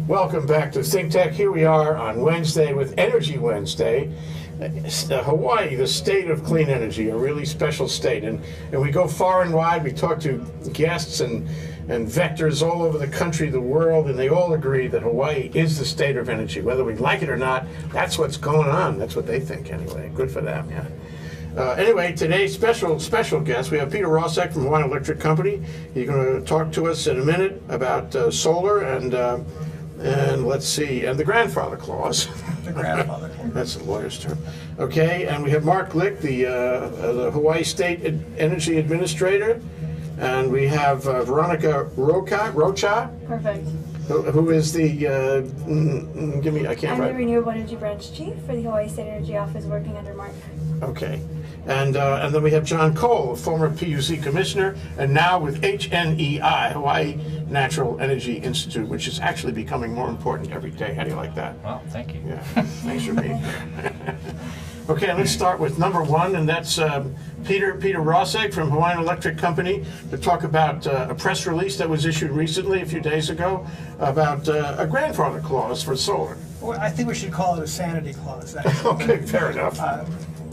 Welcome back to Think Tech. Here we are on Wednesday with Energy Wednesday. Hawaii, the state of clean energy, a really special state. And we go far and wide. We talk to guests and vectors all over the country, the world, and they all agree that Hawaii is the state of energy. Whether we like it or not, that's what's going on. That's what they think anyway. Good for them, yeah. Anyway, today's special guest, we have Peter Rosek from Hawaiian Electric Company. He's going to talk to us in a minute about solar and let's see, and the grandfather clause. The grandfather clause. That's a lawyer's term. Okay, and we have Mark Glick, the Hawaii State Energy Administrator, and we have Veronica Rocha. Perfect. Who is the, I'm the Renewable Energy Branch Chief for the Hawaii State Energy Office working under Mark. Okay. And then we have John Cole, a former PUC commissioner, and now with HNEI, Hawaii Natural Energy Institute, which is actually becoming more important every day. How do you like that? Well, thank you. Yeah, thanks for being here. Okay, let's start with number one, and that's Peter Rosek from Hawaiian Electric Company to talk about a press release that was issued recently, a few days ago, about a grandfather clause for solar. Well, I think we should call it a sanity clause. Okay, fair enough.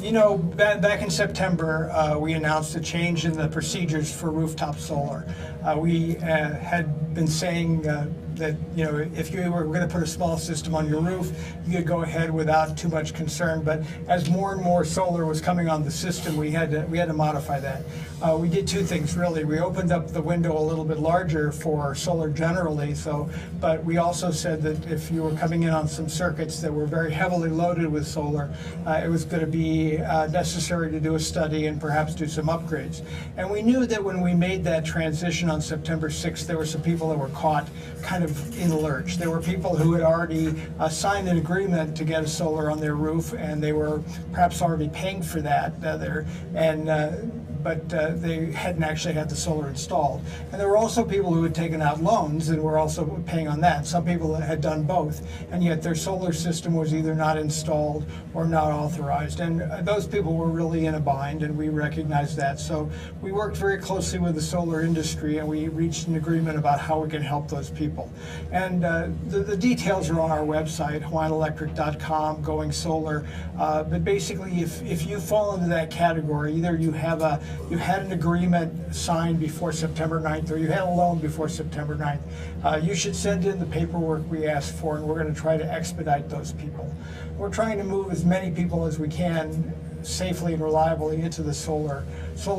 You know, back in September, we announced a change in the procedures for rooftop solar. We had been saying that, you know, if you were going to put a small system on your roof, you could go ahead without too much concern. But as more and more solar was coming on the system, we had to modify that. We did two things really. We opened up the window a little bit larger for solar generally. But we also said that if you were coming in on some circuits that were very heavily loaded with solar, it was going to be necessary to do a study and perhaps do some upgrades. And we knew that when we made that transition on September 6th, there were some people that were caught kind of in the lurch. There were people who had already signed an agreement to get a solar on their roof, and they were perhaps already paying for that. But they hadn't actually had the solar installed. And there were also people who had taken out loans and were also paying on that. Some people had done both, and yet their solar system was either not installed or not authorized. And those people were really in a bind, and we recognized that. So we worked very closely with the solar industry, and we reached an agreement about how we can help those people. And the details are on our website, hawaiianelectric.com, going solar. But basically, if you fall into that category, either you had an agreement signed before September 9th, or you had a loan before September 9th, you should send in the paperwork we asked for, and we're going to try to expedite those people. We're trying to move as many people as we can safely and reliably into the solar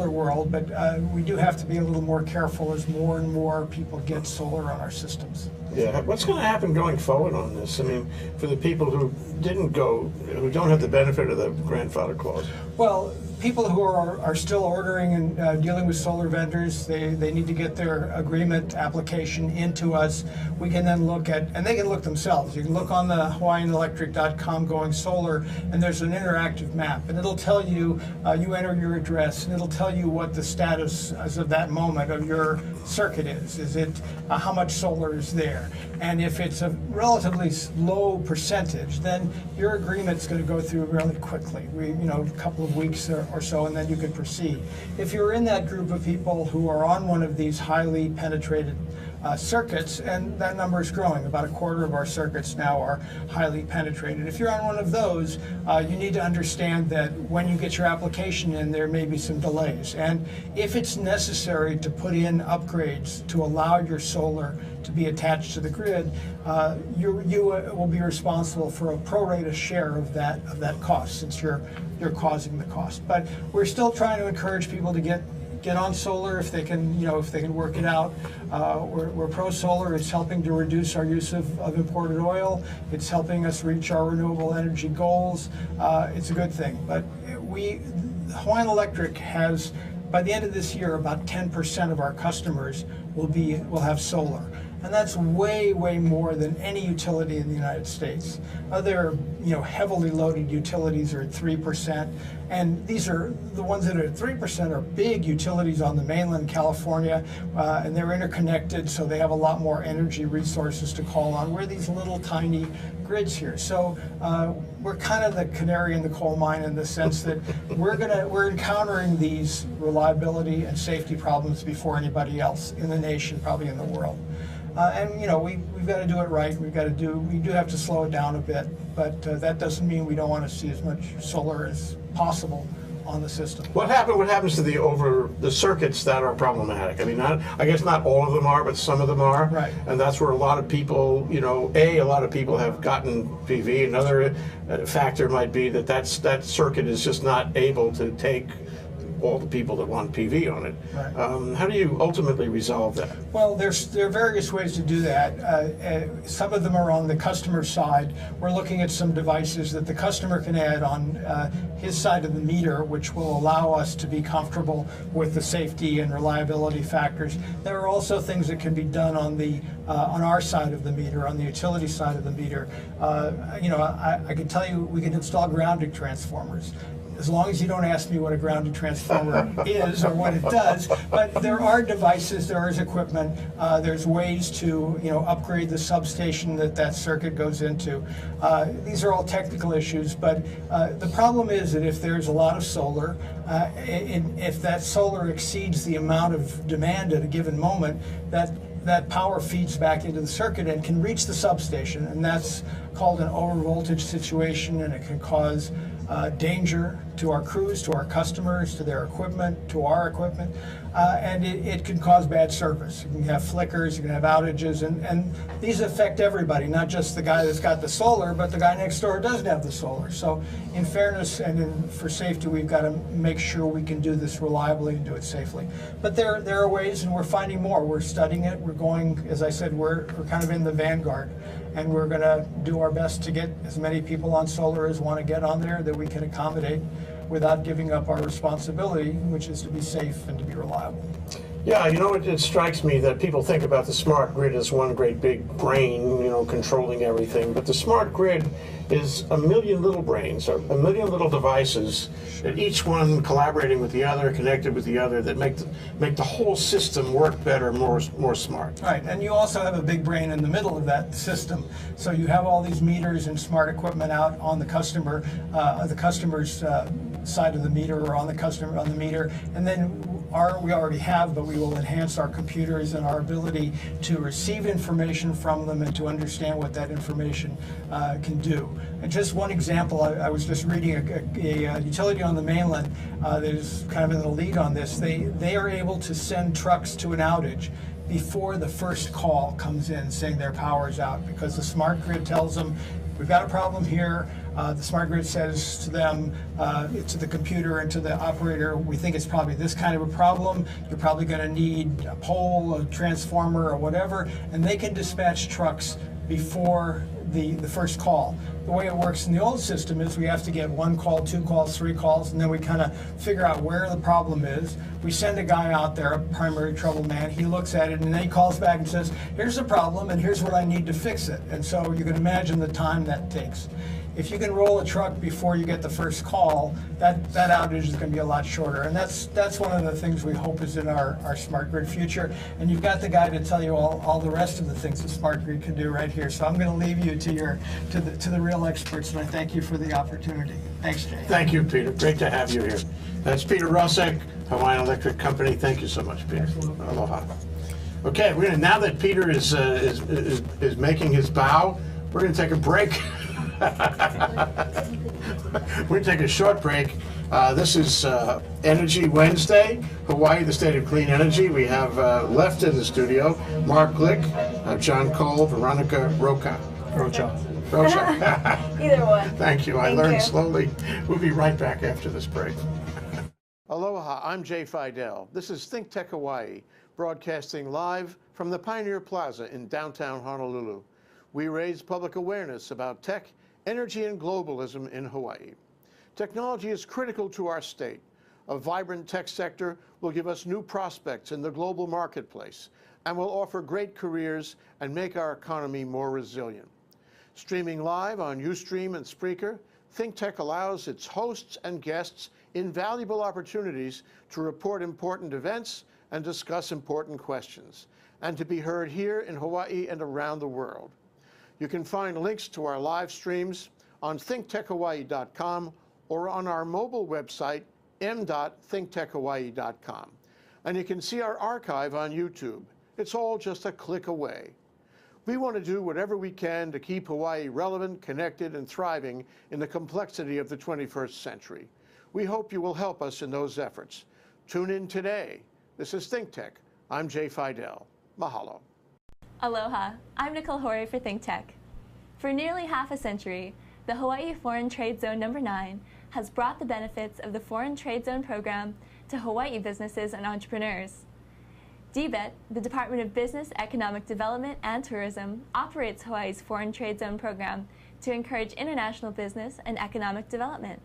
world, but we do have to be a little more careful as more and more people get solar on our systems. Yeah, what's going to happen going forward on this? I mean, for the people who who don't have the benefit of the grandfather clause? Well, people who are still ordering and dealing with solar vendors, they need to get their agreement application into us. We can then look at, and they can look themselves. You can look on the hawaiianelectric.com going solar, and there's an interactive map, and it'll tell you, you enter your address, and it'll tell you what the status as of that moment of your circuit is. Is it, how much solar is there? And if it's a relatively low percentage, then your agreement's going to go through really quickly. A couple of weeks or so, and then you can proceed. If you're in that group of people who are on one of these highly penetrated circuits, and that number is growing. About a quarter of our circuits now are highly penetrated. If you're on one of those, you need to understand that when you get your application in, there may be some delays. And if it's necessary to put in upgrades to allow your solar to be attached to the grid, you will be responsible for a pro rata share of that cost, since you're causing the cost. But we're still trying to encourage people to get on solar if they can, work it out. We're pro-solar. It's helping to reduce our use of imported oil. It's helping us reach our renewable energy goals. It's a good thing. But Hawaiian Electric has, by the end of this year, about 10% of our customers will have solar. And that's way, way more than any utility in the United States. Other, heavily loaded utilities are at 3%, and these are the ones that are at 3% are big utilities on the mainland California, and they're interconnected, so they have a lot more energy resources to call on. We're these little tiny grids here, so we're kind of the canary in the coal mine in the sense that we're encountering these reliability and safety problems before anybody else in the nation, probably in the world. And you know, we've got to do it right. We do have to slow it down a bit, but that doesn't mean we don't want to see as much solar as possible on the system. What happens to the circuits that are problematic? I mean, I guess not all of them are, but some of them are. Right. And that's where a lot of people, you know, a lot of people have gotten PV. Another factor might be that circuit is just not able to take all the people that want PV on it. Right. How do you ultimately resolve that? Well, there are various ways to do that. Some of them are on the customer side. We're looking at some devices that the customer can add on his side of the meter, which will allow us to be comfortable with the safety and reliability factors. There are also things that can be done on our side of the meter, on the utility side of the meter. You know, I can tell you we can install grounding transformers, as long as you don't ask me what a grounding transformer is or what it does. But there are devices, there is equipment, there's ways to, you know, upgrade the substation that circuit goes into. These are all technical issues, but the problem is that if there's a lot of solar, if that solar exceeds the amount of demand at a given moment, that power feeds back into the circuit and can reach the substation, and that's called an overvoltage situation, and it can cause danger to our crews, to our customers, to their equipment, to our equipment, and it can cause bad service. You can have flickers, you can have outages, and these affect everybody, not just the guy that's got the solar, but the guy next door doesn't have the solar. So in fairness and for safety, we've got to make sure we can do this reliably and do it safely. But there are ways, and we're finding more. We're studying it. We're going, as I said, we're kind of in the vanguard, and we're going to do our best to get as many people on solar as want to get on there that we can accommodate without giving up our responsibility, which is to be safe and to be reliable. Yeah, you know, it strikes me that people think about the smart grid as one great big brain, you know, controlling everything. But the smart grid is a million little brains, or a million little devices, and each one collaborating with the other, connected with the other, that make the whole system work better, more smart. Right, and you also have a big brain in the middle of that system. So you have all these meters and smart equipment out on the customer's side of the meter, or on the meter, and then we already have, but we will enhance our computers and our ability to receive information from them and to understand what that information can do. And just one example, I was just reading a utility on the mainland that is kind of in the lead on this. They are able to send trucks to an outage before the first call comes in saying their power is out, because the smart grid tells them, we've got a problem here. The smart grid says to them, to the computer and to the operator, we think it's probably this kind of a problem. You're probably going to need a pole, a transformer, or whatever, and they can dispatch trucks before the first call. The way it works in the old system is we have to get 1 call, 2 calls, 3 calls, and then we kind of figure out where the problem is. We send a guy out there, a primary trouble man. He looks at it, and then he calls back and says, here's the problem, and here's what I need to fix it. And so you can imagine the time that takes. If you can roll a truck before you get the first call, that outage is going to be a lot shorter. And that's one of the things we hope is in our smart grid future. And you've got the guy to tell you all the rest of the things the smart grid can do right here. So I'm going to leave you to the real experts, and I thank you for the opportunity. Thanks, Jay. Thank you, Peter. Great to have you here. That's Peter Rosek, Hawaiian Electric Company. Thank you so much, Peter. Absolutely. Aloha. Okay, now that Peter is making his bow, we're going to take a break. We're going to take a short break. This is Energy Wednesday, Hawaii, the state of clean energy. We have left in the studio Mark Glick, John Cole, Veronica Rocha. Either one. Thank you. I Thank learned you. slowly. We'll be right back after this break. Aloha, I'm Jay Fidel. This is Think Tech Hawaii, broadcasting live from the Pioneer Plaza in downtown Honolulu. We raise public awareness about tech, energy, and globalism in Hawaii. Technology is critical to our state. A vibrant tech sector will give us new prospects in the global marketplace and will offer great careers and make our economy more resilient. Streaming live on Ustream and Spreaker, ThinkTech allows its hosts and guests invaluable opportunities to report important events and discuss important questions, and to be heard here in Hawaii and around the world. You can find links to our live streams on thinktechhawaii.com or on our mobile website, m.thinktechhawaii.com. And you can see our archive on YouTube. It's all just a click away. We want to do whatever we can to keep Hawaii relevant, connected, and thriving in the complexity of the 21st century. We hope you will help us in those efforts. Tune in today. This is ThinkTech. I'm Jay Fidel. Mahalo. Aloha, I'm Nicole Horry for ThinkTech. For nearly half a century, the Hawaii Foreign Trade Zone No. 9 has brought the benefits of the Foreign Trade Zone program to Hawaii businesses and entrepreneurs. DBET, the Department of Business, Economic Development, and Tourism, operates Hawaii's Foreign Trade Zone program to encourage international business and economic development.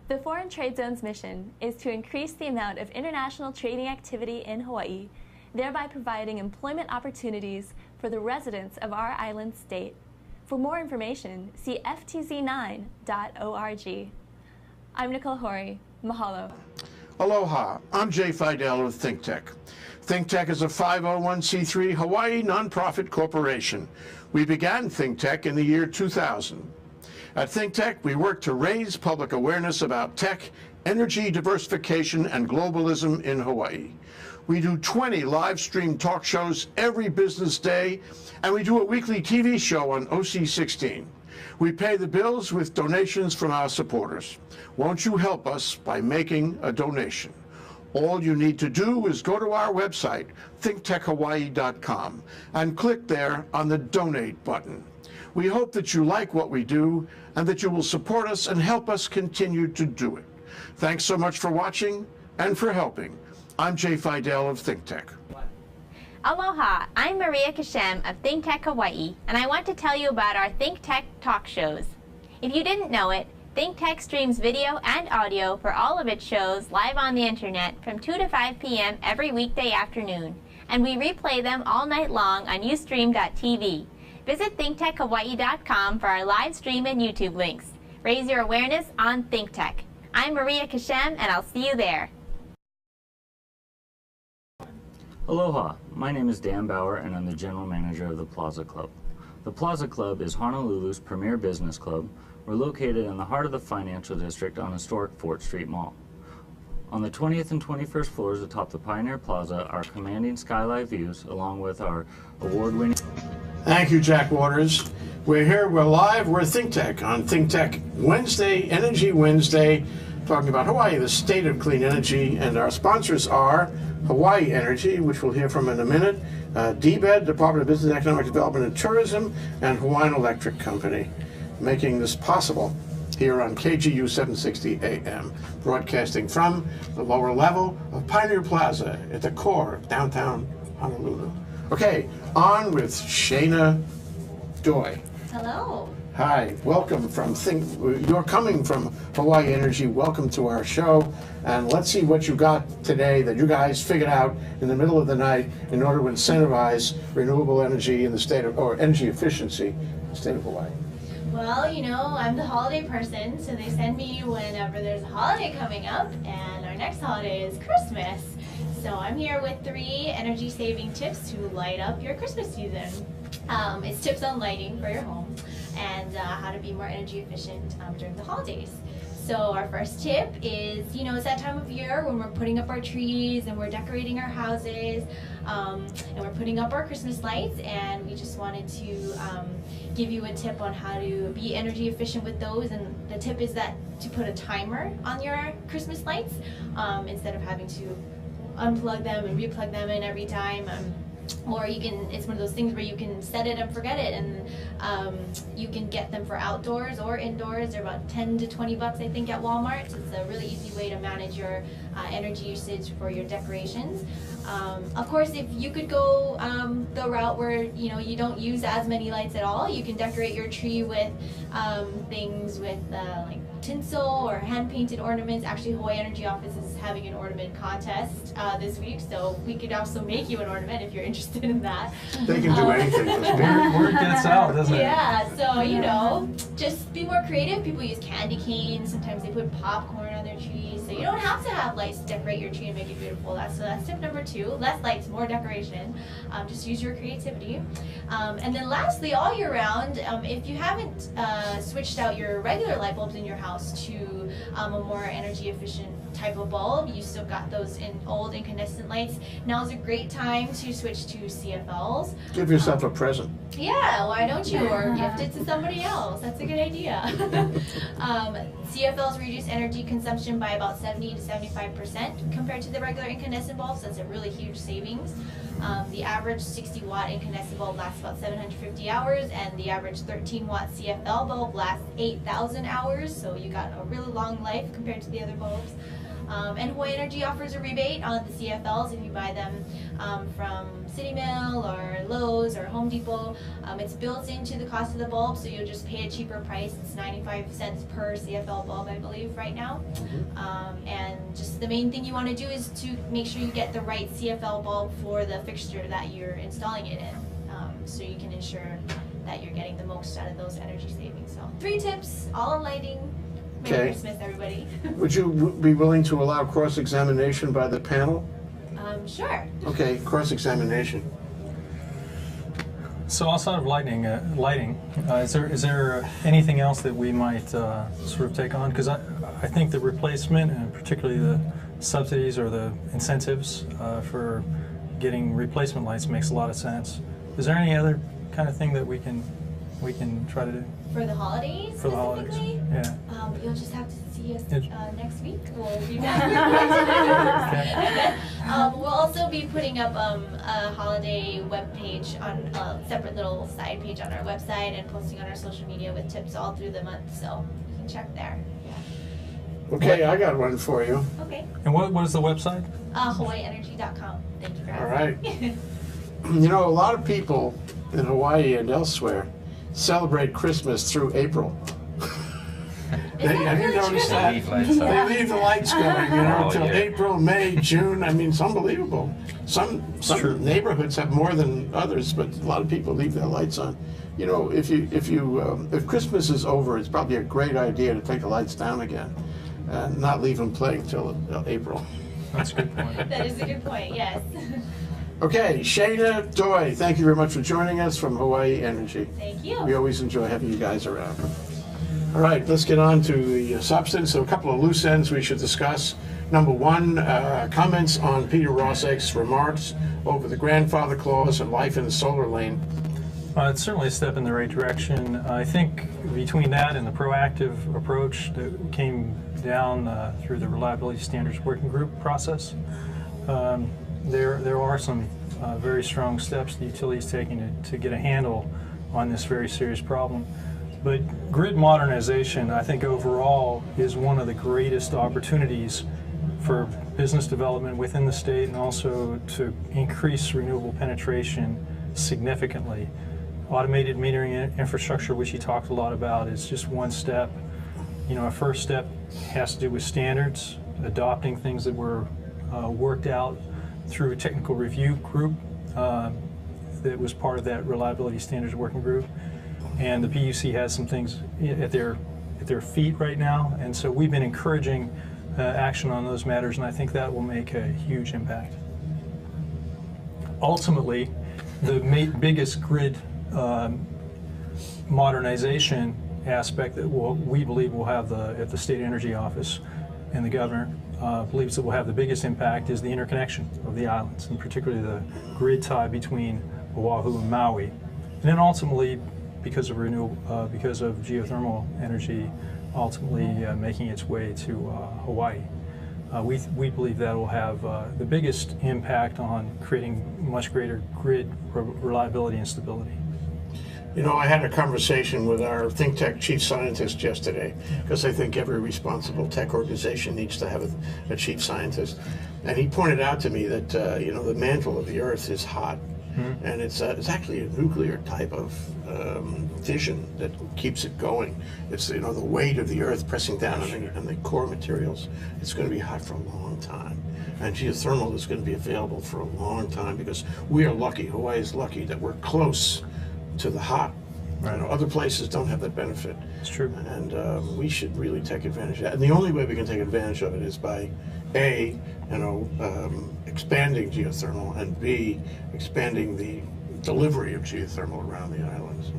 The Foreign Trade Zone's mission is to increase the amount of international trading activity in Hawaii, thereby providing employment opportunities for the residents of our island state. For more information, see ftz9.org. I'm Nicole Horry. Mahalo. Aloha, I'm Jay Fidel of ThinkTech. ThinkTech is a 501c3 Hawaii nonprofit corporation. We began ThinkTech in the year 2000. At ThinkTech, we work to raise public awareness about tech, energy diversification, and globalism in Hawaii. We do 20 live stream talk shows every business day, and we do a weekly TV show on OC16. We pay the bills with donations from our supporters. Won't you help us by making a donation? All you need to do is go to our website, thinktechhawaii.com, and click there on the Donate button. We hope that you like what we do and that you will support us and help us continue to do it. Thanks so much for watching and for helping. I'm Jay Fidel of ThinkTech. Aloha, I'm Maria Kashem of ThinkTech Hawaii, and I want to tell you about our ThinkTech talk shows. If you didn't know it, ThinkTech streams video and audio for all of its shows live on the internet from 2 to 5 p.m. every weekday afternoon, and we replay them all night long on Ustream.tv. Visit thinktechhawaii.com for our live stream and YouTube links. Raise your awareness on ThinkTech. I'm Maria Kashem, and I'll see you there. Aloha, my name is Dan Bauer and I'm the General Manager of the Plaza Club. The Plaza Club is Honolulu's premier business club. We're located in the heart of the financial district on historic Fort Street Mall. On the 20th and 21st floors atop the Pioneer Plaza are commanding skyline views along with our award-winning... Thank you, Jack Waters. We're here, we're live, we're ThinkTech on ThinkTech Wednesday, Energy Wednesday, talking about Hawaii, the state of clean energy, and our sponsors are Hawaii Energy, which we'll hear from in a minute, DBED, Department of Business, Economic Development and Tourism, and Hawaiian Electric Company, making this possible here on KGU 760 AM, broadcasting from the lower level of Pioneer Plaza at the core of downtown Honolulu. Okay, on with Shana Doi. Hello. Hi, welcome from you're coming from Hawaii Energy. Welcome to our show, and let's see what you got today that you guys figured out in the middle of the night in order to incentivize renewable energy in the state of, or energy efficiency in the state of Hawaii. Well, you know, I'm the holiday person, so they send me whenever there's a holiday coming up, and our next holiday is Christmas. So I'm here with 3 energy-saving tips to light up your Christmas season. It's tips on lighting for your home and how to be more energy efficient during the holidays. So our first tip is, you know, it's that time of year when we're putting up our trees and we're decorating our houses and we're putting up our Christmas lights, and we just wanted to give you a tip on how to be energy efficient with those. And the tip is that to put a timer on your Christmas lights instead of having to unplug them and replug them in every time. Or you can, it's one of those things where you can set it and forget it, and you can get them for outdoors or indoors. They're about 10 to 20 bucks, I think, at Walmart. So it's a really easy way to manage your energy usage for your decorations. Of course, if you could go the route where, you know, you don't use as many lights at all, you can decorate your tree with things with like tinsel or hand-painted ornaments. Actually, Hawaii Energy Office is having an ornament contest this week, so we could also make you an ornament if you're interested in that. They can do anything. Word gets out, doesn't it? Yeah, so, you know, just be more creative. People use candy canes. Sometimes they put popcorn on their trees. So you don't have to have lights to decorate your tree and make it beautiful. That's tip number 2. Less lights, more decoration. Just use your creativity. And then lastly, all year round, if you haven't switched out your regular light bulbs in your house to a more energy efficient type of bulb. You still got those in old incandescent lights. Now is a great time to switch to CFLs. Give yourself a present. Yeah, why don't you? Or gift it to somebody else. That's a good idea. CFLs reduce energy consumption by about 70 to 75% compared to the regular incandescent bulbs. That's a really huge savings. The average 60-watt incandescent bulb lasts about 750 hours, and the average 13-watt CFL bulb lasts 8,000 hours. So you got a really long life compared to the other bulbs. And Hawaii Energy offers a rebate on the CFLs if you buy them from City Mill or Lowe's or Home Depot. It's built into the cost of the bulb, so you'll just pay a cheaper price. It's 95 cents per CFL bulb, I believe, right now. And just the main thing you want to do is to make sure you get the right CFL bulb for the fixture that you're installing it in, so you can ensure that you're getting the most out of those energy savings. So 3 tips, all on lighting. Merry Okay. Christmas, everybody. Would you be willing to allow cross-examination by the panel? Sure. Okay, cross-examination. So outside of lighting, is there anything else that we might sort of take on? Because I think the replacement, and particularly the subsidies or the incentives for getting replacement lights, makes a lot of sense. Is there any other kind of thing that we can try to do For the holidays, for the holidays? specifically? Yeah. You'll just have to see us It- next week. We'll be back. We'll also be putting up a holiday web page on a separate little side page on our website and posting on our social media with tips all through the month, so you can check there. Okay, I got one for you. Okay. And what is the website? HawaiiEnergy.com. Thank you for All asking. right. You know, a lot of people in Hawaii and elsewhere celebrate Christmas through April. Have you noticed that? Leave lights They on. leave the lights going, you know, Oh, till yeah. April, May, June. I mean, it's unbelievable. Some neighborhoods have more than others, but a lot of people leave their lights on. You know, if Christmas is over, it's probably a great idea to take the lights down again and not leave them playing till April. That's a good point. That is a good point, yes. Okay, Shayna Doi, thank you very much for joining us from Hawaii Energy. Thank you. We always enjoy having you guys around. All right, let's get on to the substance. So a couple of loose ends we should discuss. Number one, comments on Peter Rossack's remarks over the grandfather clause and life in the solar lane. It's certainly a step in the right direction. I think between that and the proactive approach that came down through the Reliability Standards Working Group process, there are some very strong steps the utility is taking to get a handle on this very serious problem. But grid modernization, I think overall, is one of the greatest opportunities for business development within the state and also to increase renewable penetration significantly. Automated metering infrastructure, which he talked a lot about, is just one step. You know, a first step has to do with standards, adopting things that were worked out through a technical review group that was part of that Reliability Standards Working Group. And the PUC has some things at their feet right now, and so we've been encouraging action on those matters, and I think that will make a huge impact. Ultimately, the biggest grid modernization aspect that we believe will have at the State Energy Office and the governor believes that will have the biggest impact is the interconnection of the islands, and particularly the grid tie between Oahu and Maui, and then ultimately, because of geothermal energy, ultimately making its way to Hawaii. We believe that will have the biggest impact on creating much greater grid reliability and stability. You know, I had a conversation with our ThinkTech chief scientist yesterday, because I think every responsible tech organization needs to have a chief scientist. And he pointed out to me that, you know, the mantle of the Earth is hot. And it's actually a nuclear type of fission that keeps it going. It's, you know, the weight of the Earth pressing down on the core materials. It's going to be hot for a long time. And geothermal is going to be available for a long time because we are lucky, Hawaii is lucky that we're close to the hot. Right. You know, other places don't have that benefit. It's true. And we should really take advantage of that. And the only way we can take advantage of it is by A, you know, expanding geothermal, and B, expanding the delivery of geothermal around the islands.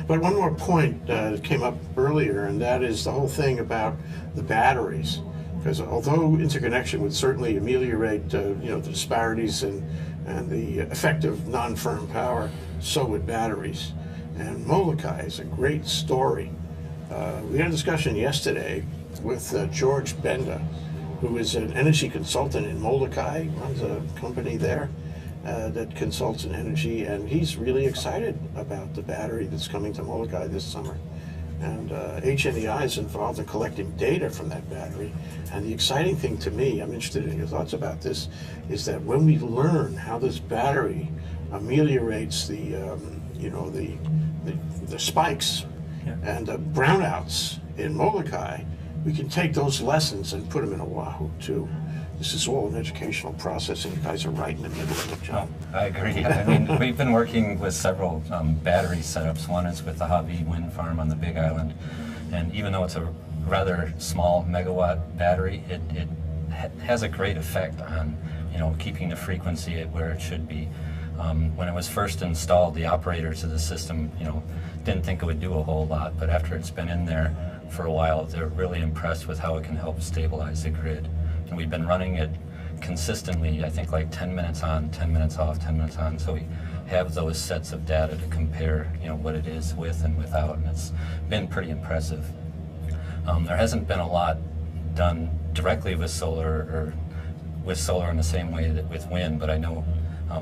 But one more point that came up earlier, and that is the whole thing about the batteries. Because although interconnection would certainly ameliorate the disparities and the effect of non-firm power, so would batteries. And Molokai is a great story. We had a discussion yesterday with George Benda, who is an energy consultant in Molokai, runs a company there that consults in energy, and he's really excited about the battery that's coming to Molokai this summer. And HNEI is involved in collecting data from that battery. And the exciting thing to me, I'm interested in your thoughts about this, is that when we learn how this battery ameliorates the spikes and the brownouts in Molokai, we can take those lessons and put them in Oahu too. This is all an educational process, and you guys are right in the middle of it, John. I agree. I mean, we've been working with several battery setups. One is with the Hawi Wind Farm on the Big Island, and even though it's a rather small megawatt battery, it has a great effect on keeping the frequency at where it should be. When it was first installed, the operators of the system didn't think it would do a whole lot, but after it's been in there for a while, they're really impressed with how it can help stabilize the grid. And we've been running it consistently, I think like 10 minutes on, 10 minutes off, 10 minutes on, so we have those sets of data to compare what it is with and without, and it's been pretty impressive. There hasn't been a lot done directly with solar in the same way that with wind, but I know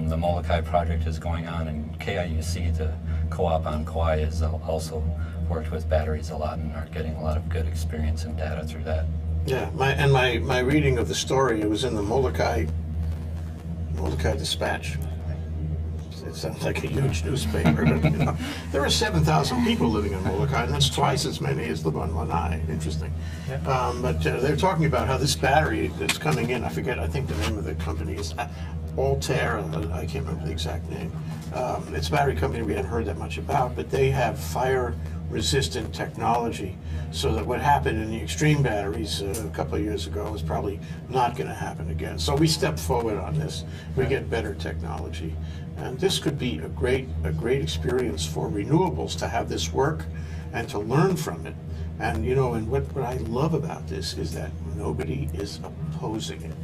the Molokai project is going on, and KIUC, the co-op on Kauai, has also worked with batteries a lot and are getting a lot of good experience and data through that. Yeah, my reading of the story, it was in the Molokai Dispatch. It sounds like a huge newspaper, but there are 7,000 people living in Molokai, and that's twice as many as live on Lanai. Interesting. Yeah. But they're talking about how this battery that's coming in, I think the name of the company is Altair, I can't remember the exact name. It's a battery company we hadn't heard that much about, but they have fire-resistant technology, so that what happened in the extreme batteries a couple of years ago is probably not going to happen again. So we step forward on this. We get better technology. And this could be a great experience for renewables to have this work and to learn from it. And and what I love about this is that nobody is opposing it.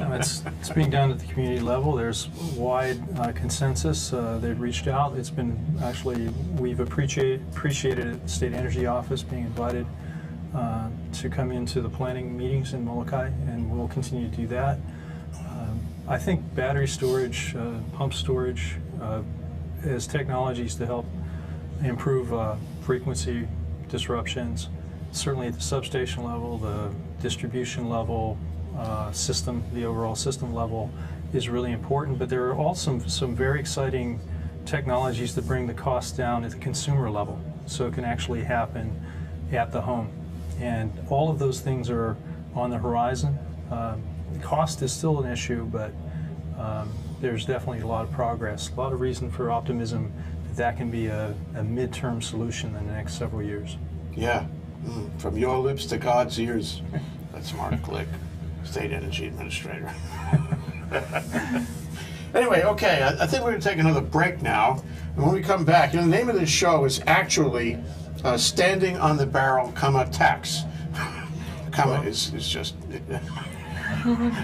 It's being done at the community level. There's wide consensus. They've reached out. It's been we've appreciated it, the State Energy Office being invited to come into the planning meetings in Molokai, and we'll continue to do that. I think battery storage, pump storage, as technologies to help improve frequency disruptions, certainly at the substation level, the distribution level, the overall system level is really important, but there are also some very exciting technologies that bring the cost down at the consumer level, so it can actually happen at the home. And all of those things are on the horizon. Cost is still an issue, but there's definitely a lot of progress, a lot of reason for optimism that can be a midterm solution in the next several years. Yeah, from your lips to God's ears. That's Mark Glick, State Energy Administrator. Anyway, okay, I think we're going to take another break now. And when we come back, the name of this show is actually Standing on the Barrel, Tax. Comma is just...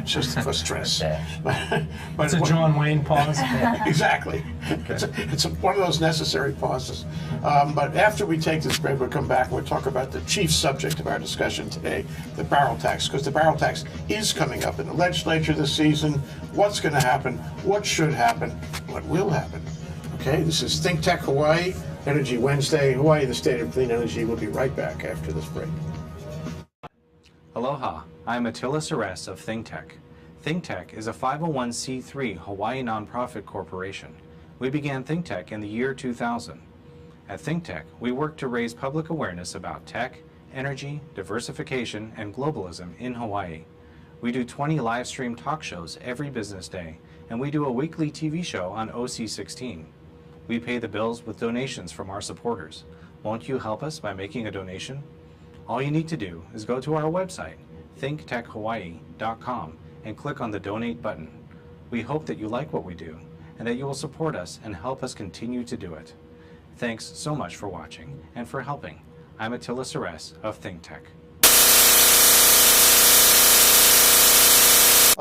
just for stress. But it's a John Wayne pause. Exactly. It's one of those necessary pauses. But after we take this break, we'll come back and we'll talk about the chief subject of our discussion today, the barrel tax, because the barrel tax is coming up in the legislature this season. What's going to happen? What should happen? What will happen? Okay, this is Think Tech Hawaii, Energy Wednesday. Hawaii, the state of clean energy. We'll be right back after this break. Aloha, I'm Attila Ceres of ThinkTech. ThinkTech is a 501c3 Hawaii nonprofit corporation. We began ThinkTech in the year 2000. At ThinkTech, we work to raise public awareness about tech, energy, diversification, and globalism in Hawaii. We do 20 live stream talk shows every business day, and we do a weekly TV show on OC16. We pay the bills with donations from our supporters. Won't you help us by making a donation? All you need to do is go to our website, thinktechhawaii.com, and click on the donate button. We hope that you like what we do and that you will support us and help us continue to do it. Thanks so much for watching and for helping. I'm Attila Ceres of ThinkTech.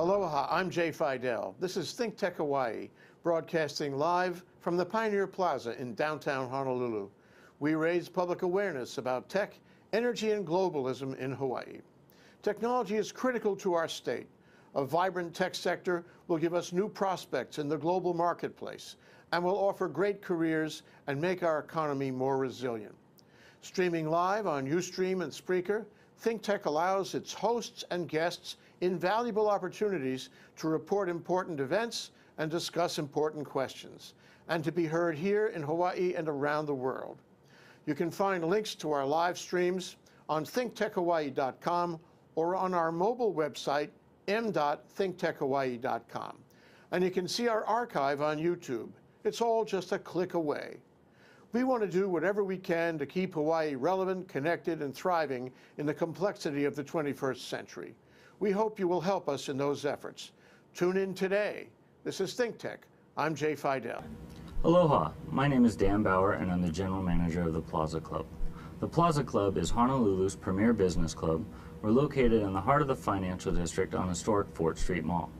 Aloha, I'm Jay Fidel. This is Think Tech Hawaii, broadcasting live from the Pioneer Plaza in downtown Honolulu. We raise public awareness about tech, energy, and globalism in Hawaii. Technology is critical to our state. A vibrant tech sector will give us new prospects in the global marketplace and will offer great careers and make our economy more resilient. Streaming live on Ustream and Spreaker, Think Tech allows its hosts and guests invaluable opportunities to report important events and discuss important questions, and to be heard here in Hawaii and around the world. You can find links to our live streams on thinktechhawaii.com or on our mobile website, m.thinktechhawaii.com. And you can see our archive on YouTube. It's all just a click away. We want to do whatever we can to keep Hawaii relevant, connected, and thriving in the complexity of the 21st century. We hope you will help us in those efforts. Tune in today. This is Think Tech. I'm Jay Fidel. Aloha, my name is Dan Bauer and I'm the General Manager of the Plaza Club. The Plaza Club is Honolulu's premier business club. We're located in the heart of the financial district on historic Fort Street Mall.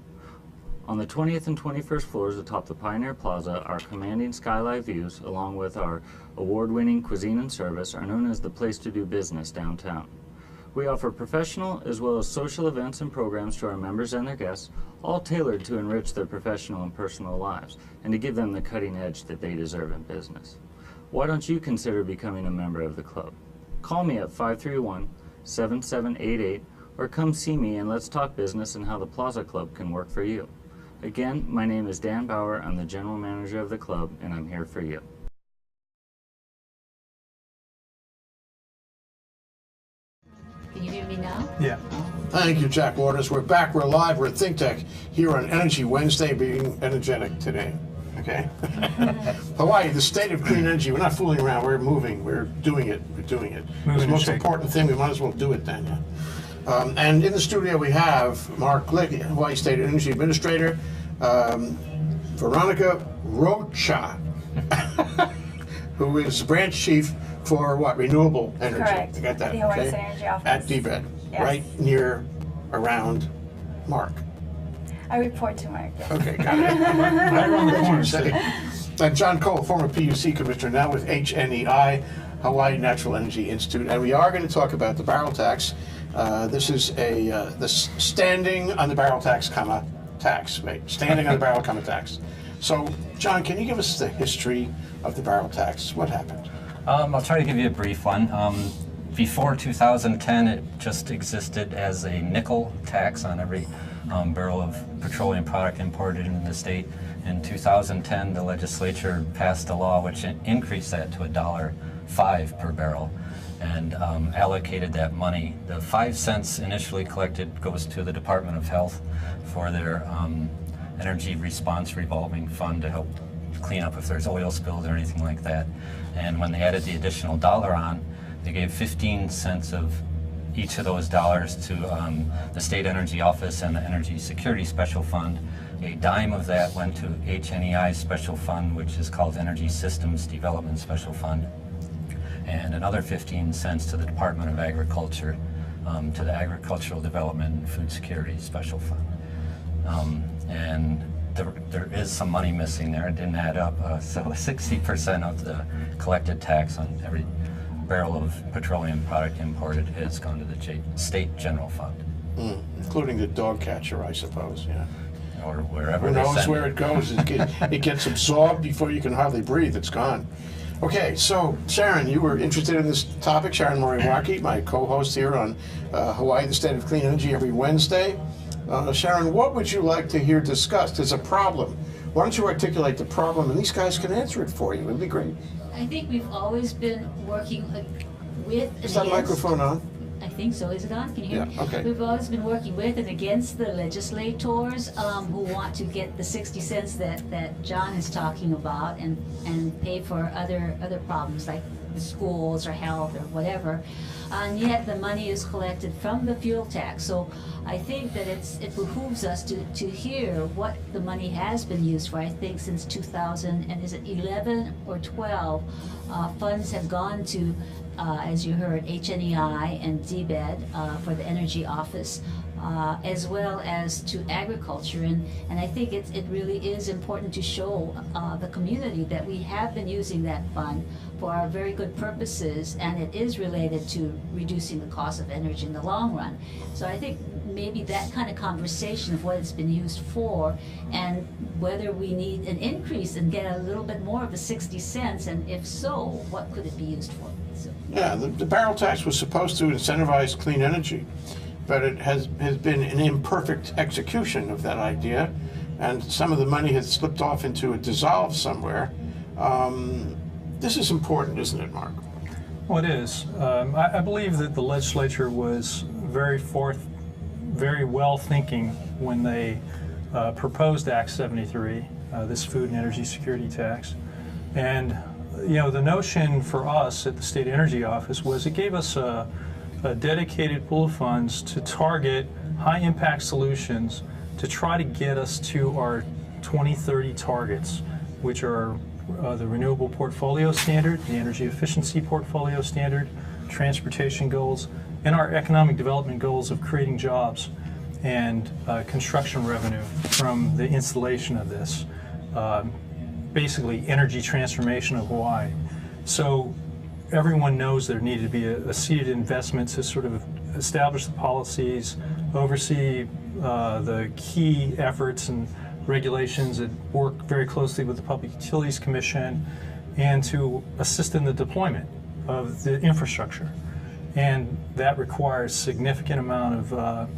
On the 20th and 21st floors atop the Pioneer Plaza, our commanding skyline views, along with our award-winning cuisine and service, are known as the place to do business downtown. We offer professional as well as social events and programs to our members and their guests, all tailored to enrich their professional and personal lives and to give them the cutting edge that they deserve in business. Why don't you consider becoming a member of the club? Call me at 531-7788 or come see me and let's talk business and how the Plaza Club can work for you. Again, my name is Dan Bauer. I'm the General Manager of the club and I'm here for you. Can you hear me now? Yeah. Thank you, Jack Waters. We're back. We're live. We're at Think Tech here on Energy Wednesday, being energetic today. Okay? Hawaii, the state of clean energy. We're not fooling around. We're moving. We're doing it. We're doing it. It's the most important thing. We might as well do it then. Yeah. And in the studio we have Mark Glick, Hawaii State Energy Administrator, Veronica Rocha, who is branch chief for what? Renewable energy. Correct. I got that. The Hawaii Okay? State Energy Office. At DBED, Yes. right near, around Mark. I report to Mark. Okay, got it. Right around the corner. And John Cole, former PUC commissioner, now with HNEI, Hawaii Natural Energy Institute, and we are going to talk about the barrel tax. This is the standing on the barrel tax, tax. Wait, standing on the barrel, tax. So, John, can you give us the history of the barrel tax? What happened? I'll try to give you a brief one. Before 2010, it just existed as a nickel tax on every barrel of petroleum product imported into the state. In 2010, the legislature passed a law which increased that to $1.05 per barrel and allocated that money. The 5 cents initially collected goes to the Department of Health for their energy response revolving fund to help clean up if there's oil spills or anything like that. And when they added the additional dollar on, they gave 15 cents of each of those dollars to the State Energy Office and the Energy Security Special Fund. A dime of that went to HNEI's special fund, which is called Energy Systems Development Special Fund. And another 15 cents to the Department of Agriculture, to the Agricultural Development and Food Security Special Fund. And there is some money missing there. It didn't add up. So 60% of the collected tax on every barrel of petroleum product imported has gone to the state general fund. Including the dog catcher, I suppose, yeah. Or wherever Who they knows send where it goes? It gets absorbed before you can hardly breathe. It's gone. Okay, so Sharon, you were interested in this topic. Sharon Moriwaki, my co-host here on Hawaii, the State of Clean Energy, every Wednesday. Sharon, what would you like to hear discussed? It's a problem. Why don't you articulate the problem, and these guys can answer it for you. It'd be great. I think we've always been working with and Is that against. microphone on? I think so. Is it on? Can you hear me? Yeah, okay. We've always been working with and against the legislators who want to get the 60 cents that John is talking about and pay for other problems like the schools or health or whatever. And yet the money is collected from the fuel tax. So I think that it behooves us to hear what the money has been used for. I think since 2000, and is it 11 or 12, funds have gone to, as you heard, HNEI and DBED for the Energy Office. as well as to agriculture. And I think it really is important to show the community that we have been using that fund for our very good purposes, and it is related to reducing the cost of energy in the long run. So I think maybe that kind of conversation of what it's been used for and whether we need an increase and get a little bit more of the 60 cents, and if so, what could it be used for? So. Yeah, the barrel tax was supposed to incentivize clean energy, but it has been an imperfect execution of that idea, and some of the money has slipped off into a dissolve somewhere. This is important, isn't it, Mark? Well, it is. I believe that the legislature was very well thinking when they proposed Act 73, this food and energy security tax. And you know, the notion for us at the State Energy Office was it gave us a dedicated pool of funds to target high impact solutions to try to get us to our 2030 targets, which are the Renewable Portfolio Standard, the Energy Efficiency Portfolio Standard, transportation goals, and our economic development goals of creating jobs and construction revenue from the installation of this. Basically, energy transformation of Hawaii. So everyone knows there needed to be a seeded investment to sort of establish the policies, oversee the key efforts and regulations that work very closely with the Public Utilities Commission, and to assist in the deployment of the infrastructure. And that requires significant amount of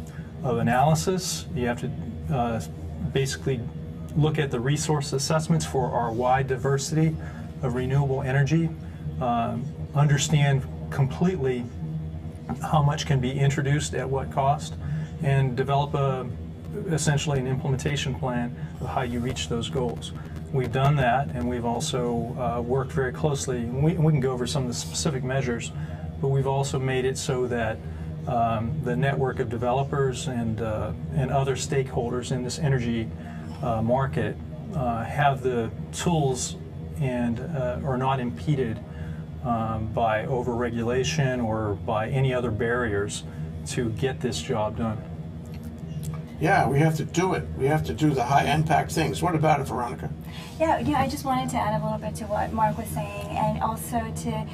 analysis. You have to basically look at the resource assessments for our wide diversity of renewable energy, understand completely how much can be introduced at what cost, and develop essentially an implementation plan of how you reach those goals. We've done that, and we've also worked very closely. We can go over some of the specific measures, but we've also made it so that the network of developers and other stakeholders in this energy market have the tools and are not impeded by over-regulation or by any other barriers to get this job done. Yeah, we have to do it. We have to do the high-impact things. What about it, Veronica? Yeah, I just wanted to add a little bit to what Mark was saying, and also to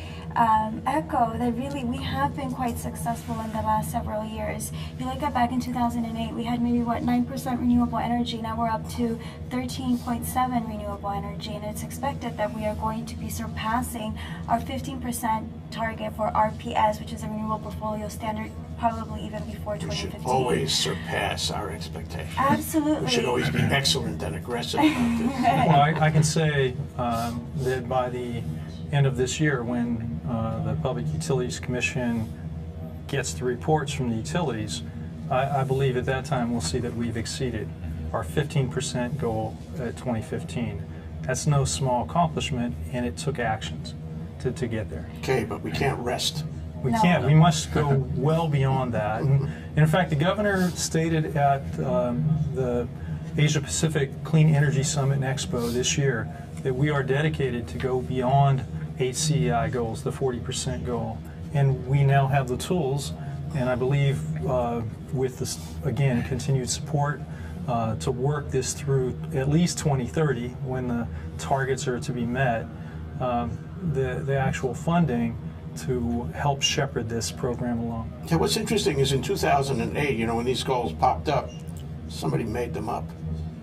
echo that really we have been quite successful in the last several years. If you look at back in 2008, we had maybe 9% renewable energy. Now we're up to 13.7 renewable energy, and it's expected that we are going to be surpassing our 15% target for RPS, which is a renewable portfolio standard, probably even before 2015. We should always surpass our expectations. Absolutely. We should always be excellent and aggressive about this. Well, I can say that by the end of this year, when the Public Utilities Commission gets the reports from the utilities, I believe at that time we'll see that we've exceeded our 15% goal at 2015. That's no small accomplishment, and it took actions to get there. Okay, but we can't rest. We can't. We must go well beyond that. And in fact, the governor stated at the Asia Pacific Clean Energy Summit and Expo this year that we are dedicated to go beyond HCEI goals, the 40% goal. And we now have the tools, and I believe with this, again, continued support to work this through at least 2030 when the targets are to be met, the actual funding to help shepherd this program along. Yeah, what's interesting is in 2008, you know, when these goals popped up, somebody made them up.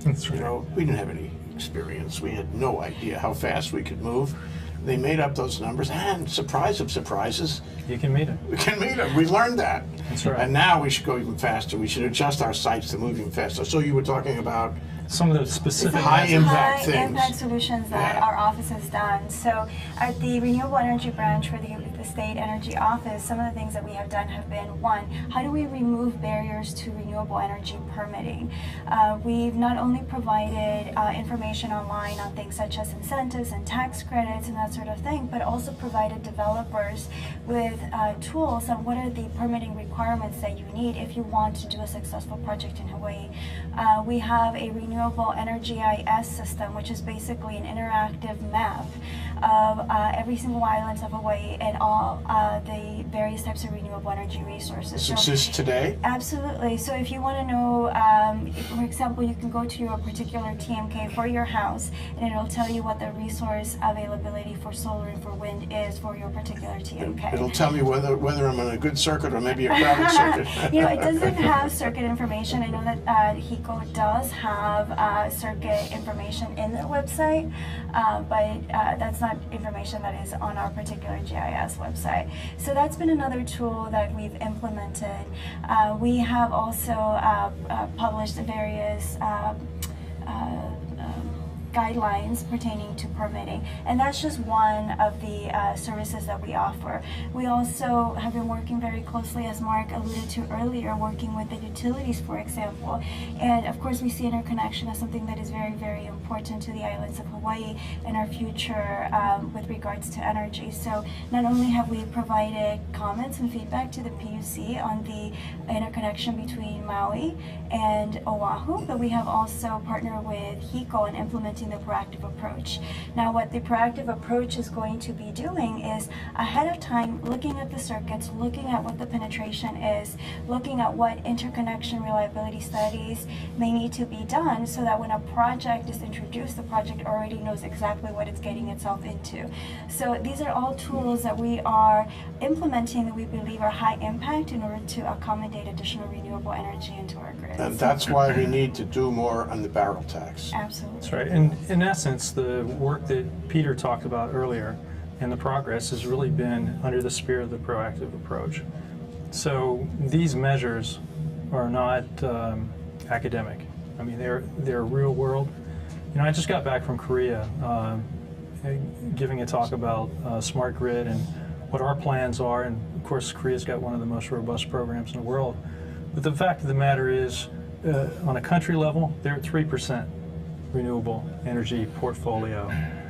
That's right. You know, we didn't have any experience. We had no idea how fast we could move. They made up those numbers, and surprise of surprises, you can meet it. we can meet them. We learned that. That's right. And now we should go even faster. We should adjust our sights to move even faster. So you were talking about some of the specific high impact things. High impact solutions that our office has done. So at the Renewable Energy Branch for the State Energy Office, some of the things that we have done have been, one, how do we remove barriers to renewable energy permitting? We've not only provided information online on things such as incentives and tax credits and that sort of thing, but also provided developers with tools on what are the permitting requirements that you need if you want to do a successful project in Hawaii. We have a Renewable Energy IS system, which is basically an interactive map of every single island of Hawaii and all the various types of renewable energy resources. This So- exists today? Absolutely. So if you want to know, for example, you can go to your particular TMK for your house, and it'll tell you what the resource availability for solar and for wind is for your particular TMK. It'll tell me whether I'm on a good circuit or maybe a crowded circuit. You know, it doesn't have circuit information. I know that HECO does have circuit information in their website, but that's not information that is on our particular GIS website. So that's been another tool that we've implemented. We have also published various guidelines pertaining to permitting, and that's just one of the services that we offer. We also have been working very closely, as Mark alluded to earlier, working with the utilities, for example, and of course we see interconnection as something that is very, very important to the islands of Hawaii and our future with regards to energy. So not only have we provided comments and feedback to the PUC on the interconnection between Maui and Oahu, but we have also partnered with HECO in implementing the proactive approach. Now what the proactive approach is going to be doing is ahead of time looking at the circuits, looking at what the penetration is, looking at what interconnection reliability studies may need to be done so that when a project is introduced, the project already knows exactly what it's getting itself into. So these are all tools that we are implementing that we believe are high impact in order to accommodate additional renewable energy into our grids. And that's why we need to do more on the barrel tax. Absolutely. That's right. And in essence, the work that Peter talked about earlier and the progress has really been under the spirit of the proactive approach. So these measures are not academic. I mean, they're real world. You know, I just got back from Korea giving a talk about smart grid and what our plans are. And of course, Korea's got one of the most robust programs in the world. But the fact of the matter is, on a country level, they're at 3% renewable energy portfolio.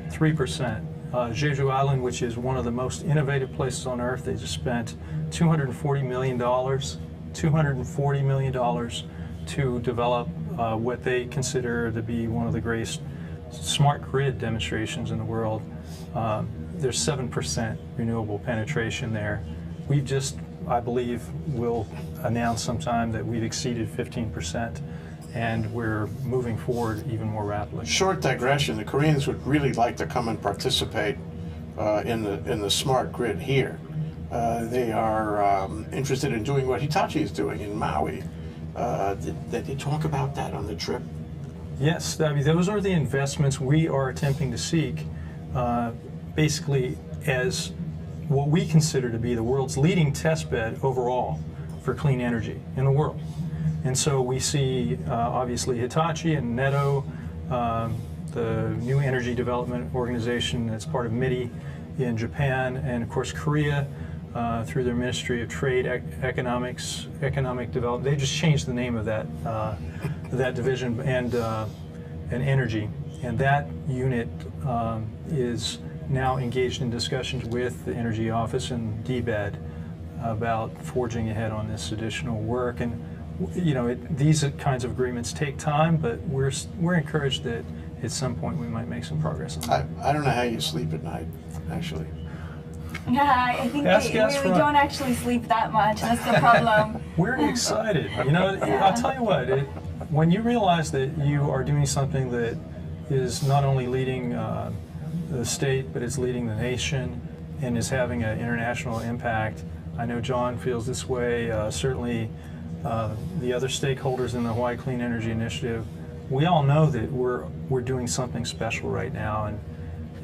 3%. Jeju Island, which is one of the most innovative places on earth, they just spent $240 million to develop what they consider to be one of the greatest smart grid demonstrations in the world. There's 7% renewable penetration there. We've just, I believe, will announce sometime that we've exceeded 15%, and we're moving forward even more rapidly. Short digression, the Koreans would really like to come and participate in the smart grid here. They are interested in doing what Hitachi is doing in Maui. Did they talk about that on the trip? Yes, I mean, those are the investments we are attempting to seek, basically as what we consider to be the world's leading test bed overall for clean energy in the world. And so we see obviously Hitachi and NEDO, the New Energy Development Organization that's part of MIDI in Japan, and of course Korea through their Ministry of Trade, Economic Development. They just changed the name of that division, and energy. And that unit is now engaged in discussions with the Energy Office and DBED about forging ahead on this additional work. And you know, these kinds of agreements take time, but we're encouraged that at some point we might make some progress on that. I don't know how you sleep at night, actually. Yeah, I think we don't actually sleep that much. That's the problem. We're excited. You know, I'll tell you what, when you realize that you are doing something that is not only leading the state, but it's leading the nation and is having an international impact. I know John feels this way, certainly the other stakeholders in the Hawaii Clean Energy Initiative. We all know that we're doing something special right now, and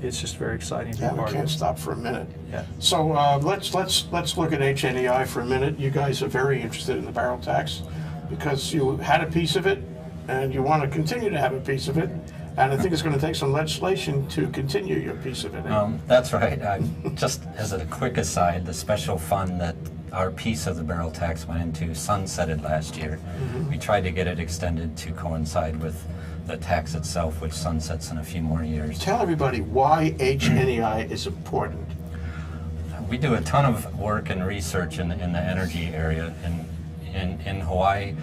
it's just very exciting to be part of it. We can't stop for a minute. Yeah. So let's look at HNEI for a minute. You guys are very interested in the barrel tax because you had a piece of it and you want to continue to have a piece of it. And I think it's going to take some legislation to continue your piece of it. That's right. Just as a quick aside, the special fund that our piece of the barrel tax went into sunsetted last year. Mm-hmm. We tried to get it extended to coincide with the tax itself, which sunsets in a few more years. Tell everybody why HNEI is important. We do a ton of work and research in the energy area in Hawaii.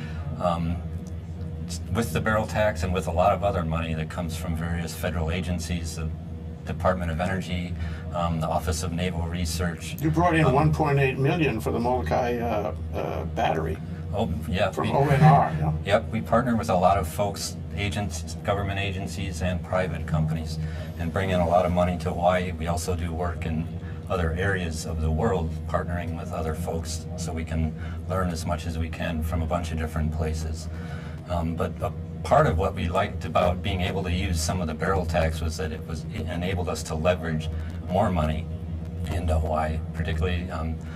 With the barrel tax and with a lot of other money that comes from various federal agencies, the Department of Energy, the Office of Naval Research. You brought in 1.8 million for the Molokai battery. Oh, yeah. From ONR. Yeah. Yep, we partner with a lot of folks, agents, government agencies, and private companies, and bring in a lot of money to Hawaii. We also do work in other areas of the world, partnering with other folks so we can learn as much as we can from a bunch of different places. But a part of what we liked about being able to use some of the barrel tax was that it enabled us to leverage more money into Hawaii, particularly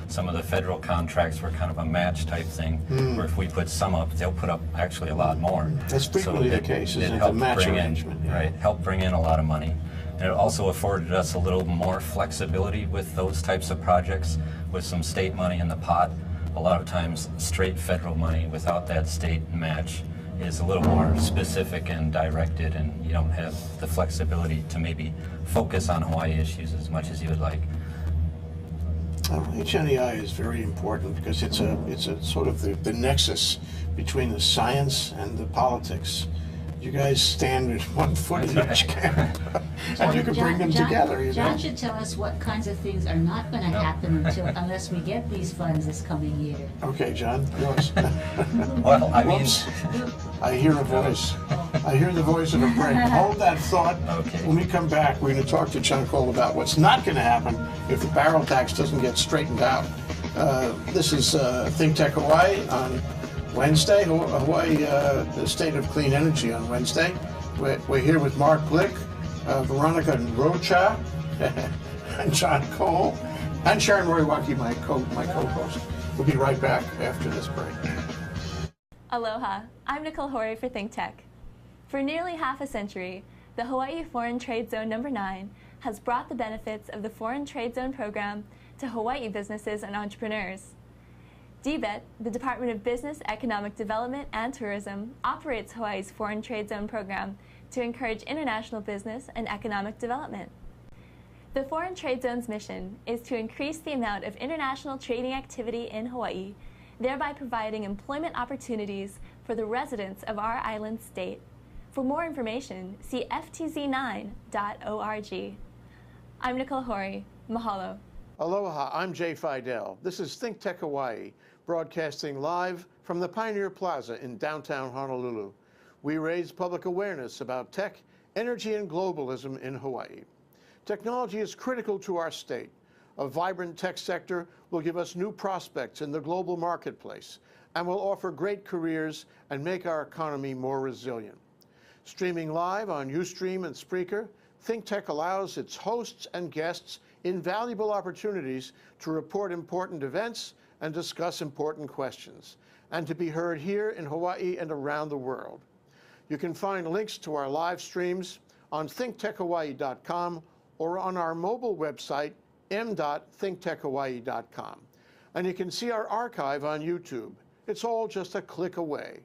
some of the federal contracts were kind of a match type thing, where if we put some up, they'll put up actually a lot more. That's frequently the case, isn't it? The match arrangement. Right, helped bring in a lot of money. And it also afforded us a little more flexibility with those types of projects, with some state money in the pot. A lot of times, straight federal money without that state match is a little more specific and directed, and you don't have the flexibility to maybe focus on Hawaii issues as much as you would like. HNEI is very important because it's a sort of the nexus between the science and the politics. You guys stand with one foot in each camp, and you can bring them together. You know? John should tell us what kinds of things are not going to happen unless we get these funds this coming year. Okay, John, yours. Well, I mean, I hear a voice. I hear the voice of a break. Hold that thought. Okay. When we come back, we're going to talk to John Cole about what's not going to happen if the barrel tax doesn't get straightened out. This is Think Tech Hawaii on Wednesday, Hawaii, the State of Clean Energy on Wednesday. We're here with Mark Glick, Veronica Rocha, and John Cole, and Sharon Moriwaki, my co-host. We'll be right back after this break. Aloha, I'm Nicole Horry for Think Tech. For nearly half a century, the Hawaii Foreign Trade Zone No. 9 has brought the benefits of the Foreign Trade Zone program to Hawaii businesses and entrepreneurs. DBET, the Department of Business, Economic Development, and Tourism, operates Hawaii's Foreign Trade Zone program to encourage international business and economic development. The Foreign Trade Zone's mission is to increase the amount of international trading activity in Hawaii, thereby providing employment opportunities for the residents of our island state. For more information, see ftz9.org. I'm Nicole Horry. Mahalo. Aloha, I'm Jay Fidel. This is Think Tech Hawaii, broadcasting live from the Pioneer Plaza in downtown Honolulu. We raise public awareness about tech, energy, and globalism in Hawaii. Technology is critical to our state. A vibrant tech sector will give us new prospects in the global marketplace and will offer great careers and make our economy more resilient. Streaming live on Ustream and Spreaker, Think Tech allows its hosts and guests invaluable opportunities to report important events and discuss important questions, and to be heard here in Hawaii and around the world. You can find links to our live streams on thinktechhawaii.com or on our mobile website, m.thinktechhawaii.com. And you can see our archive on YouTube. It's all just a click away.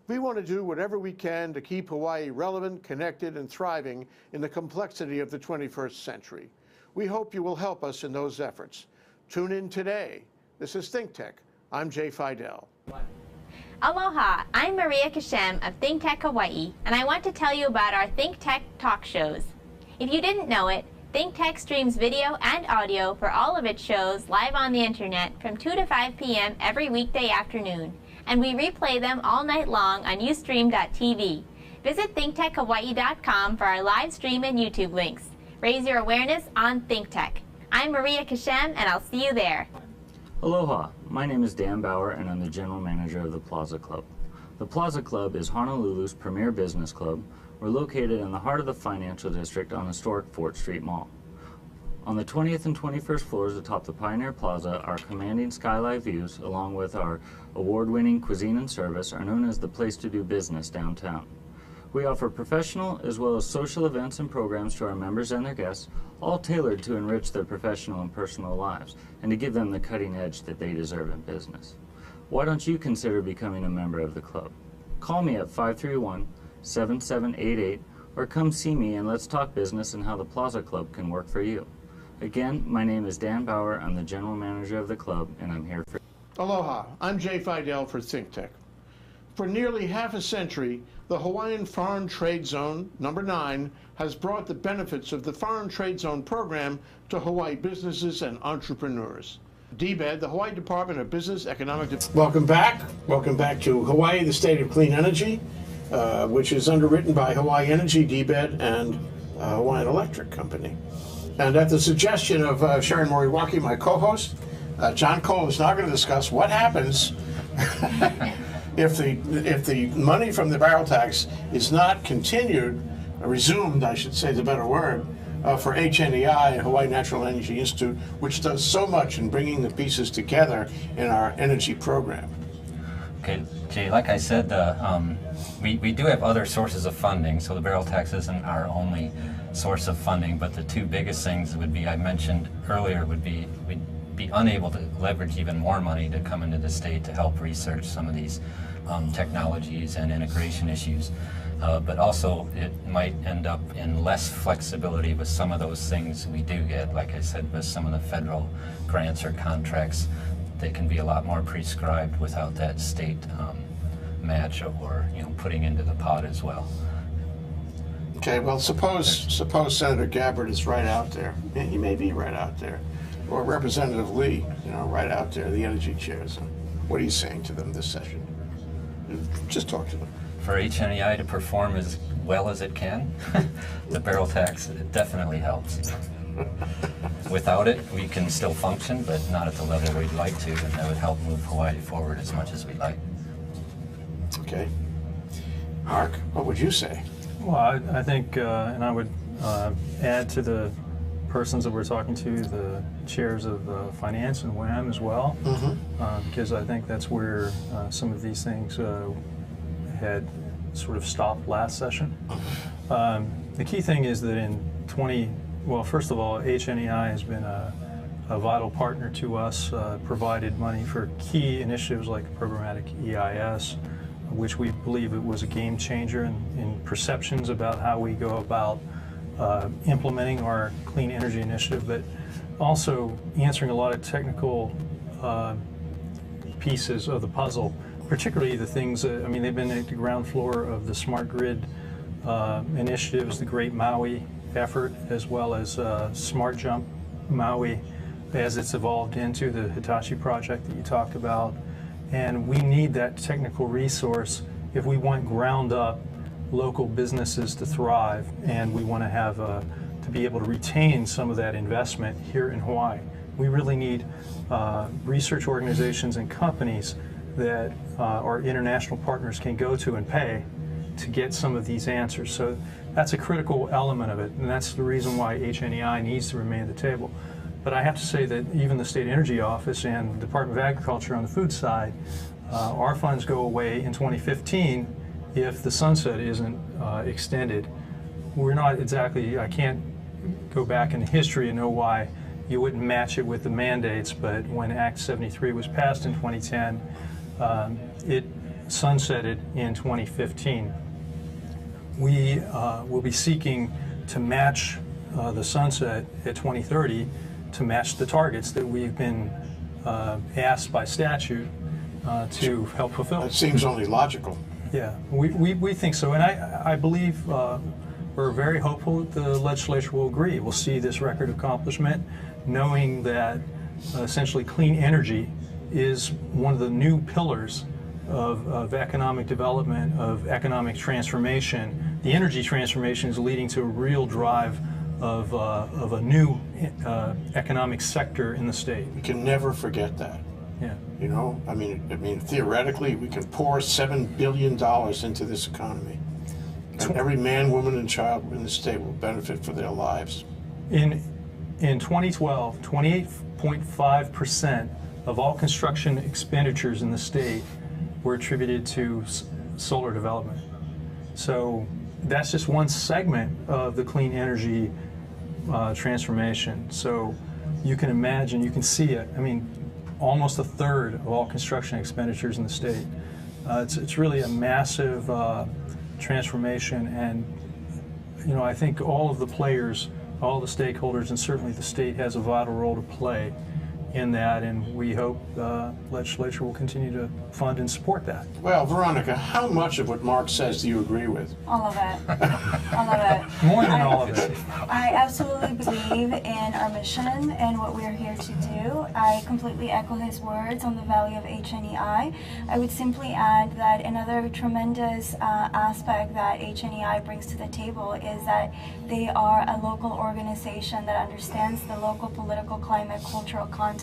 We want to do whatever we can to keep Hawaii relevant, connected, and thriving in the complexity of the 21st century. We hope you will help us in those efforts. Tune in today. This is Think Tech. I'm Jay Fidel. Aloha, I'm Maria Kashem of Think Tech Hawaii, and I want to tell you about our Think Tech talk shows. If you didn't know it, Think Tech streams video and audio for all of its shows live on the internet from 2 to 5 p.m. every weekday afternoon, and we replay them all night long on ustream.tv. Visit thinktechhawaii.com for our live stream and YouTube links. Raise your awareness on Think Tech. I'm Maria Kashem, and I'll see you there. Aloha, my name is Dan Bauer and I'm the General Manager of the Plaza Club. The Plaza Club is Honolulu's premier business club. We're located in the heart of the financial district on historic Fort Street Mall. On the 20th and 21st floors atop the Pioneer Plaza, our commanding skylight views, along with our award-winning cuisine and service, are known as the place to do business downtown. We offer professional as well as social events and programs to our members and their guests, all tailored to enrich their professional and personal lives and to give them the cutting edge that they deserve in business. Why don't you consider becoming a member of the club? Call me at 531-7788 or come see me and let's talk business and how the Plaza Club can work for you. Again, my name is Dan Bauer. I'm the General Manager of the club and I'm here for you. Aloha, I'm Jay Fidel for Think Tech. For nearly half a century, the Hawaiian Foreign Trade Zone, number 9, has brought the benefits of the Foreign Trade Zone program to Hawaii businesses and entrepreneurs. DBED, the Hawaii Department of Business Economic Development. Welcome back. Welcome back to Hawaii, the State of Clean Energy, which is underwritten by Hawaii Energy, DBED, and Hawaiian Electric Company. And at the suggestion of Sharon Moriwaki, my co-host, John Cole is now going to discuss what happens if the money from the barrel tax is not continued, resumed, I should say is a better word, for HNEI, Hawaii Natural Energy Institute, which does so much in bringing the pieces together in our energy program. Okay, Jay, like I said, we do have other sources of funding, so the barrel tax isn't our only source of funding, but the two biggest things would be, I mentioned earlier, would be we'd be unable to leverage even more money to come into the state to help research some of these technologies and integration issues. But also it might end up in less flexibility with some of those things we do get. Like I said, with some of the federal grants or contracts, they can be a lot more prescribed without that state match or putting into the pot as well. Okay, well, suppose Senator Gabbard is right out there. He may be right out there. Or Representative Lee, right out there, the energy chairs. What are you saying to them this session? Just talk to them. For HNEI to perform as well as it can, the barrel tax, it definitely helps. Without it, we can still function, but not at the level we'd like to, and that would help move Hawaii forward as much as we'd like. Okay. Mark, what would you say? Well, I think, and I would add to the persons that we're talking to, the chairs of finance and WAM as well, because I think that's where some of these things had sort of stopped last session. The key thing is that well, first of all, HNEI has been a vital partner to us, provided money for key initiatives like the programmatic EIS, which we believe it was a game changer in perceptions about how we go about implementing our clean energy initiative, but also answering a lot of technical pieces of the puzzle, particularly the things that, they've been at the ground floor of the smart grid initiatives, the Great Maui effort, as well as Smart Jump Maui as it's evolved into the Hitachi project that you talked about. And we need that technical resource if we want ground up local businesses to thrive, and we want to have to be able to retain some of that investment here in Hawaii. We really need research organizations and companies that our international partners can go to and pay to get some of these answers. So that's a critical element of it, and that's the reason why HNEI needs to remain at the table. But I have to say that even the State Energy Office and the Department of Agriculture on the food side, our funds go away in 2015 if the sunset isn't extended. We're not exactly, I can't go back in history and know why you wouldn't match it with the mandates, but when Act 73 was passed in 2010, it sunsetted in 2015. We will be seeking to match the sunset at 2030 to match the targets that we've been asked by statute to help fulfill. That seems only logical. Yeah, we think so, and I believe we're very hopeful that the legislature will agree. We'll see this record of accomplishment, knowing that essentially clean energy is one of the new pillars of economic development, of economic transformation. The energy transformation is leading to a real drive of a new economic sector in the state. We can never forget that. Yeah. Theoretically, we can pour $7 billion into this economy, and every man, woman, and child in the state will benefit for their lives. In 2012, 28.5% of all construction expenditures in the state were attributed to solar development. So that's just one segment of the clean energy transformation. So you can imagine, you can see it. Almost a third of all construction expenditures in the state. It's really a massive transformation, and I think all of the players, all the stakeholders, and certainly the state has a vital role to play in that, and we hope the legislature will continue to fund and support that. Well, Veronica, how much of what Mark says do you agree with? All of it. All of it. More than all of it. I absolutely believe in our mission and what we're here to do. I completely echo his words on the value of HNEI. I would simply add that another tremendous aspect that HNEI brings to the table is that they are a local organization that understands the local political, climate, cultural context.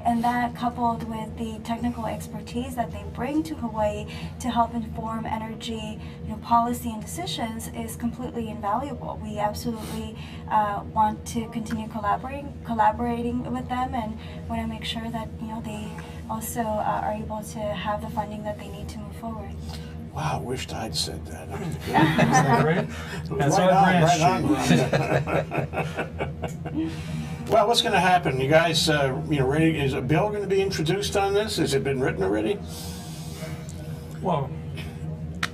And that, coupled with the technical expertise that they bring to Hawaii to help inform energy policy and decisions, is completely invaluable. We absolutely want to continue collaborating with them, and want to make sure that they also are able to have the funding that they need to move forward. Wow, wished I'd said that. Isn't that great? That's our branch. Well, what's going to happen? You guys, ready? Is a bill going to be introduced on this? Has it been written already? Well,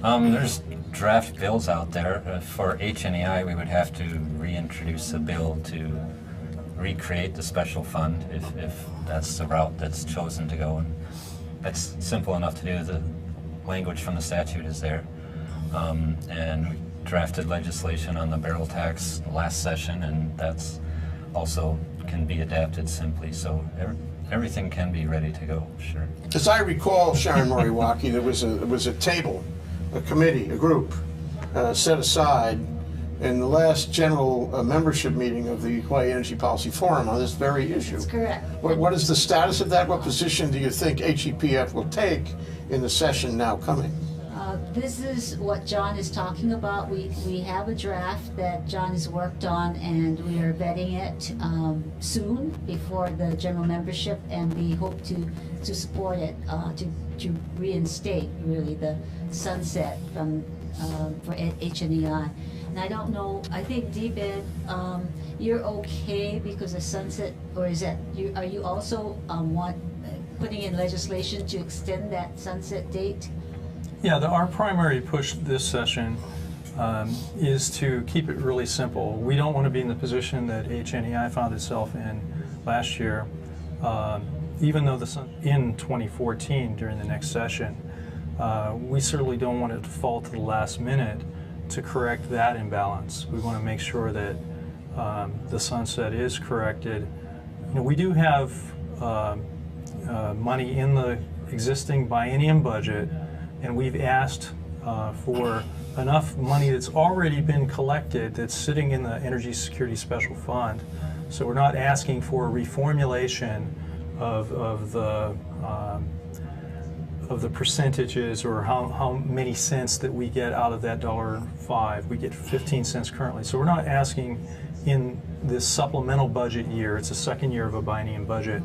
there's draft bills out there. For HNEI, we would have to reintroduce a bill to recreate the special fund if that's the route that's chosen to go. And that's simple enough to do. The language from the statute is there. And we drafted legislation on the barrel tax last session, and that's also can be adapted simply. So everything can be ready to go, sure. As I recall, Sharon Moriwaki, there was a table, a committee, a group set aside in the last general membership meeting of the Hawaii Energy Policy Forum on this very issue. That's correct. What is the status of that? What position do you think HEPF will take in the session now coming? This is what John is talking about. We have a draft that John has worked on, and we are vetting it soon before the general membership, and we hope to support it to reinstate really the sunset from for HNEI. And I don't know. I think DBED, you're okay because the sunset, or is that are you also putting in legislation to extend that sunset date? yeah, our primary push this session is to keep it really simple. We don't want to be in the position that HNEI found itself in last year, even though in 2014 during the next session. We certainly don't want it to fall to the last minute to correct that imbalance. We want to make sure that the sunset is corrected. You know, we do have money in the existing biennium budget, and we've asked for enough money that's already been collected that's sitting in the Energy Security Special Fund. So we're not asking for a reformulation of the percentages or how many cents that we get out of that $1.05. We get 15 cents currently. So we're not asking in this supplemental budget year, it's the second year of a biennium budget,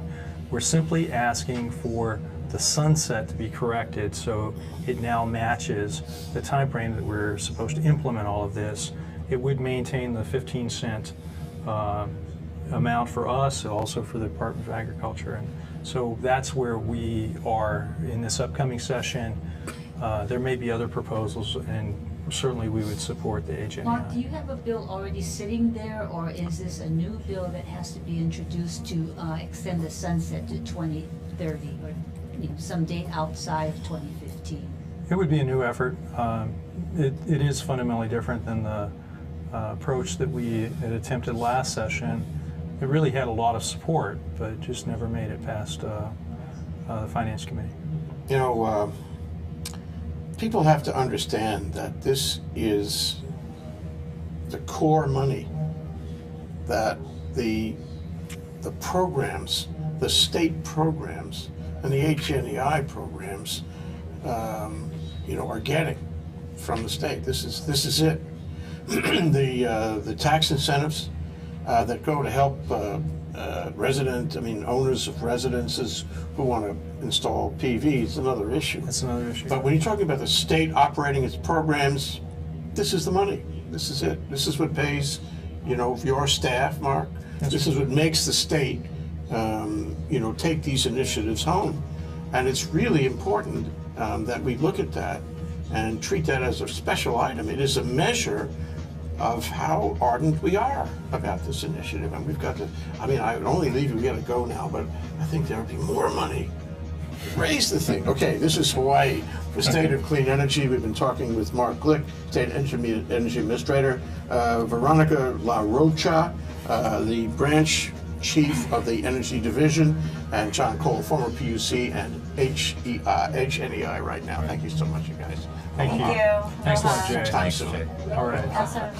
we're simply asking for the sunset to be corrected so it now matches the time frame that we're supposed to implement all of this. It would maintain the 15-cent amount for us, also for the Department of Agriculture. And so that's where we are in this upcoming session. There may be other proposals, and certainly we would support the HNEI. Mark, do you have a bill already sitting there, or is this a new bill that has to be introduced to extend the sunset to 2030 or some date outside of 2015? It would be a new effort. It is fundamentally different than the approach that we had attempted last session. It really had a lot of support, but it just never made it past the Finance Committee. You know, people have to understand that this is the core money that the programs, the state programs, and the HNEI programs, you know, are getting from the state. This is it. The tax incentives that go to help owners of residences who want to install PV is another issue. That's another issue. But when you're talking about the state operating its programs, this is the money. This is it. This is what pays, you know, your staff, Mark. This is what makes the state, you know, take these initiatives home. And it's really important that we look at that and treat that as a special item. It is a measure of how ardent we are about this initiative. And we've got to, I mean, I would only leave you, we gotta go now, but I think there would be more money. Raise the thing. Okay, this is Hawaii, the State of Clean Energy. We've been talking with Mark Glick, State Energy Administrator, Veronica La Rocha, the branch chief of the Energy Division, and John Cole, former PUC and HNEI right now. Thank you so much, you guys. Thank you. Thanks a lot, Jay. Time soon. All right. Also,